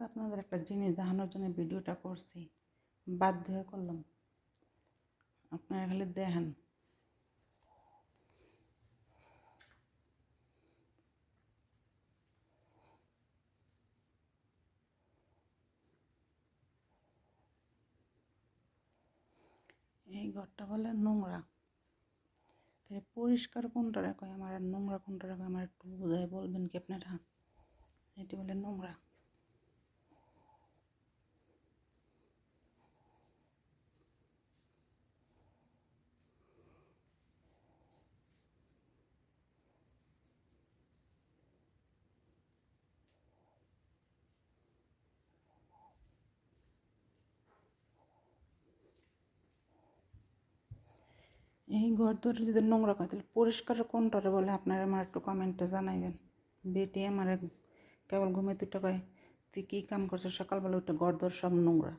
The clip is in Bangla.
আজকে আপনাদের একটা জিনিস দেখানোর জন্য ভিডিওটা করছি, বাধ্য হয়ে করলাম। আপনারা খালি দেখেন। এই ঘরটা বলে নোংরা। তাই পরিষ্কার কোনটা রাখো আমার, আর নোংরা কোনটা রাখো আমার একটু বুঝাই বলবেন কি আপনারা? এটি বলে নোংরা। এই ঘর ধরে যদি নোংরা করে তাহলে পরিষ্কার কোনটারে বলে আপনারা আমার একটু কমেন্টে জানাইবেন। বেটি আমার কেবল ঘুমে তুই কয় তুই কী কাম করছো সকালবেলা উঠে ঘর দর সব নোংরা।